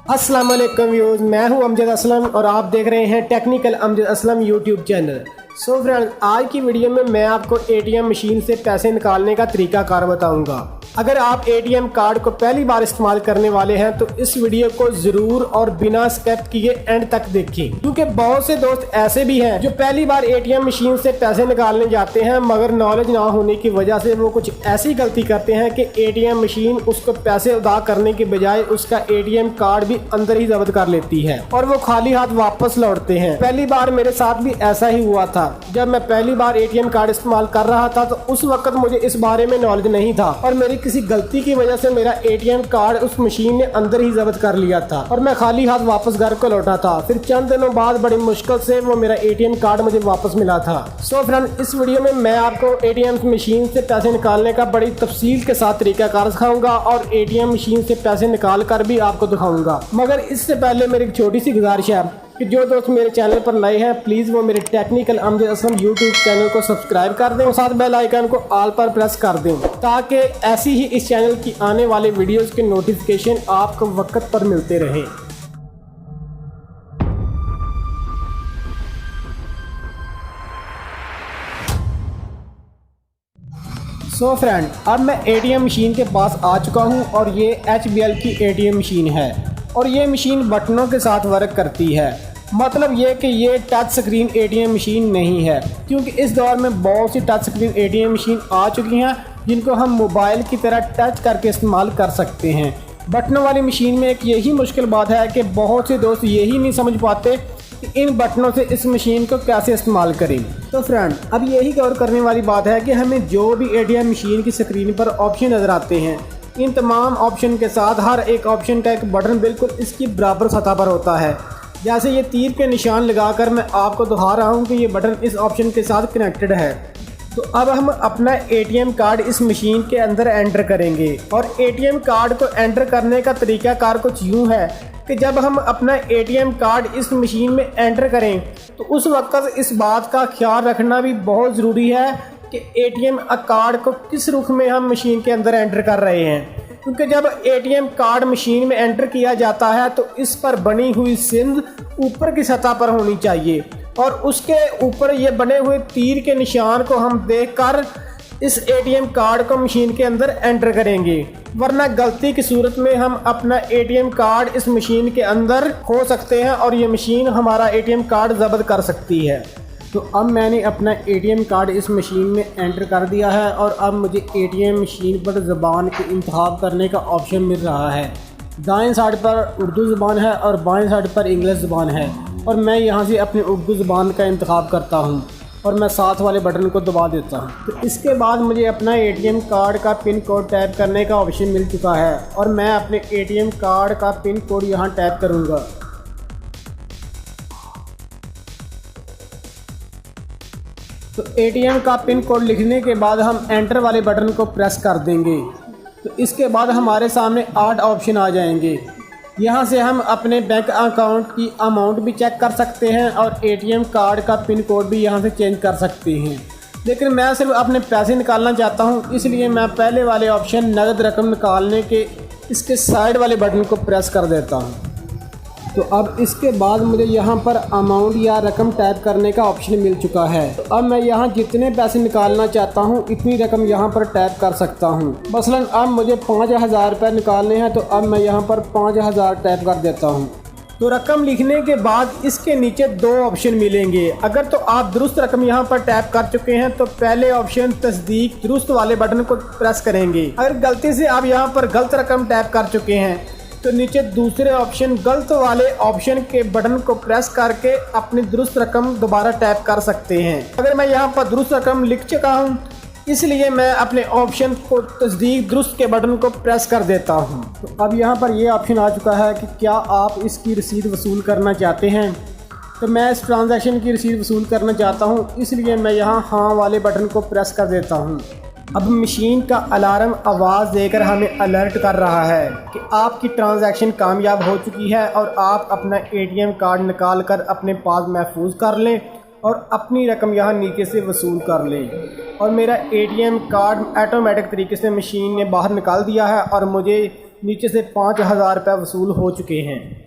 अस्सलाम वालेकुम व्यूअर्स, मैं हूं अमजद असलम और आप देख रहे हैं technical Amjad Aslam YouTube channel. So friends, आज की वीडियो में मैं आपको एटीएम मशीन से पैसे निकालने का तरीकाकार बताऊंगा। अगर आप एटीएम कार्ड को पहली बार इस्तेमाल करने वाले हैं तो इस वीडियो को ज़रूर और बिना स्किप किए एंड तक देखें, क्योंकि बहुत से दोस्त ऐसे भी हैं जो पहली बार एटीएम मशीन से पैसे निकालने जाते हैं मगर नॉलेज ना होने की वजह से वो कुछ ऐसी गलती करते हैं कि एटीएम मशीन उसको पैसे अदा करने के बजाय उसका एटीएम कार्ड भी अंदर ही जब्त कर लेती है और वो खाली हाथ वापस लौटते हैं। पहली बार मेरे साथ भी ऐसा ही हुआ था। जब मैं पहली बार एटीएम कार्ड इस्तेमाल कर रहा था तो उस वक्त मुझे इस बारे में नॉलेज नहीं था और मेरी किसी गलती की वजह से मेरा एटीएम कार्ड उस मशीन ने अंदर ही जब्त कर लिया था और मैं खाली हाथ वापस घर को लौटा था। फिर चंद दिनों बाद बड़ी मुश्किल से वो मेरा एटीएम कार्ड मुझे वापस मिला था। सो फ्रेंड, इस वीडियो में मैं आपको एटीएम मशीन से पैसे निकालने का बड़ी तफसील के साथ तरीकाकार सिखाऊंगा और एटीएम मशीन से पैसे निकाल कर भी आपको दिखाऊंगा। मगर इससे पहले मेरी एक छोटी सी गुजारिश है कि जो दोस्त मेरे चैनल पर नए हैं प्लीज़ वो मेरे technical Amjad Aslam YouTube channel को सब्सक्राइब कर दें और साथ बेल आइकन को ऑल पर प्रेस कर दें ताकि ऐसी ही इस चैनल की आने वाले वीडियोस के नोटिफिकेशन आपको वक्त पर मिलते रहें। सो फ्रेंड, अब मैं एटीएम मशीन के पास आ चुका हूं और ये HBL की एटीएम मशीन है और ये मशीन बटनों के साथ वर्क करती है। मतलब ये कि ये टच स्क्रीन एटीएम मशीन नहीं है, क्योंकि इस दौर में बहुत सी टच स्क्रीन एटीएम मशीन आ चुकी हैं जिनको हम मोबाइल की तरह टच करके इस्तेमाल कर सकते हैं। बटनों वाली मशीन में एक यही मुश्किल बात है कि बहुत से दोस्त यही नहीं समझ पाते कि इन बटनों से इस मशीन को कैसे इस्तेमाल करें। तो फ्रेंड, अब यही गौर करने वाली बात है कि हमें जो भी एटीएम मशीन की स्क्रीन पर ऑप्शन नज़र आते हैं, इन तमाम ऑप्शन के साथ हर एक ऑप्शन का एक बटन बिल्कुल इसकी बराबर सतह पर होता है। जैसे ये तीर के निशान लगाकर मैं आपको दिखा रहा हूँ कि ये बटन इस ऑप्शन के साथ कनेक्टेड है। तो अब हम अपना एटीएम कार्ड इस मशीन के अंदर एंटर करेंगे और एटीएम कार्ड को एंटर करने का तरीकाकार कुछ यूँ है कि जब हम अपना एटीएम कार्ड इस मशीन में एंटर करें तो उस वक्त इस बात का ख्याल रखना भी बहुत ज़रूरी है कि एटीएम कार्ड को किस रुख में हम मशीन के अंदर एंटर कर रहे हैं, क्योंकि जब एटीएम कार्ड मशीन में एंटर किया जाता है तो इस पर बनी हुई सिंध ऊपर की सतह पर होनी चाहिए और उसके ऊपर ये बने हुए तीर के निशान को हम देखकर इस एटीएम कार्ड को मशीन के अंदर एंटर करेंगे, वरना गलती की सूरत में हम अपना एटीएम कार्ड इस मशीन के अंदर खो सकते हैं और ये मशीन हमारा एटीएम कार्ड जब्त कर सकती है। तो अब मैंने अपना एटीएम कार्ड इस मशीन में एंटर कर दिया है और अब मुझे एटीएम मशीन पर ज़बान के इंतखाब करने का ऑप्शन मिल रहा है। दाएं साइड पर उर्दू ज़बान है और बाएं साइड पर इंग्लिश ज़बान है और मैं यहाँ से अपनी उर्दू ज़बान का इंतखाब करता हूँ और मैं साथ वाले बटन को दबा देता हूँ। तो इसके बाद मुझे अपना एटीएम कार्ड का पिन कोड टाइप करने का ऑप्शन मिल चुका है और मैं अपने एटीएम कार्ड का पिन कोड यहाँ टाइप करूँगा। तो एटीएम का पिन कोड लिखने के बाद हम एंटर वाले बटन को प्रेस कर देंगे। तो इसके बाद हमारे सामने 8 ऑप्शन आ जाएंगे। यहाँ से हम अपने बैंक अकाउंट की अमाउंट भी चेक कर सकते हैं और एटीएम कार्ड का पिन कोड भी यहाँ से चेंज कर सकते हैं। लेकिन मैं सिर्फ अपने पैसे निकालना चाहता हूँ, इसलिए मैं पहले वाले ऑप्शन नगद रकम निकालने के इसके साइड वाले बटन को प्रेस कर देता हूँ। तो अब इसके बाद मुझे यहाँ पर अमाउंट या रकम टाइप करने का ऑप्शन मिल चुका है। तो अब मैं यहाँ जितने पैसे निकालना चाहता हूँ इतनी रकम यहाँ पर टाइप कर सकता हूँ। मसलन अब मुझे 5000 रुपये निकालने हैं तो अब मैं यहाँ पर 5000 टाइप कर देता हूँ। तो रकम लिखने के बाद इसके नीचे 2 ऑप्शन मिलेंगे। अगर तो आप दुरुस्त रकम यहाँ पर टाइप कर चुके हैं तो पहले ऑप्शन तस्दीक दुरुस्त वाले बटन को प्रेस करेंगे। अगर गलती से आप यहाँ पर गलत रकम टाइप कर चुके हैं तो नीचे दूसरे ऑप्शन गलत वाले ऑप्शन के बटन को प्रेस करके अपनी दुरुस्त रकम दोबारा टाइप कर सकते हैं। अगर मैं यहाँ पर दुरुस्त रकम लिख चुका हूँ इसलिए मैं अपने ऑप्शन को तस्दीक दुरुस्त के बटन को प्रेस कर देता हूँ। तो अब यहाँ पर ये ऑप्शन आ चुका है कि क्या आप इसकी रसीद वसूल करना चाहते हैं। तो मैं इस ट्रांजैक्शन की रसीद वसूल करना चाहता हूँ, इसलिए मैं यहाँ हाँ वाले बटन को प्रेस कर देता हूँ। अब मशीन का अलार्म आवाज़ देकर हमें अलर्ट कर रहा है कि आपकी ट्रांजैक्शन कामयाब हो चुकी है और आप अपना एटीएम कार्ड निकाल कर अपने पास महफूज कर लें और अपनी रकम यहाँ नीचे से वसूल कर लें। और मेरा एटीएम कार्ड ऑटोमेटिक तरीके से मशीन ने बाहर निकाल दिया है और मुझे नीचे से 5,000 रुपये वसूल हो चुके हैं।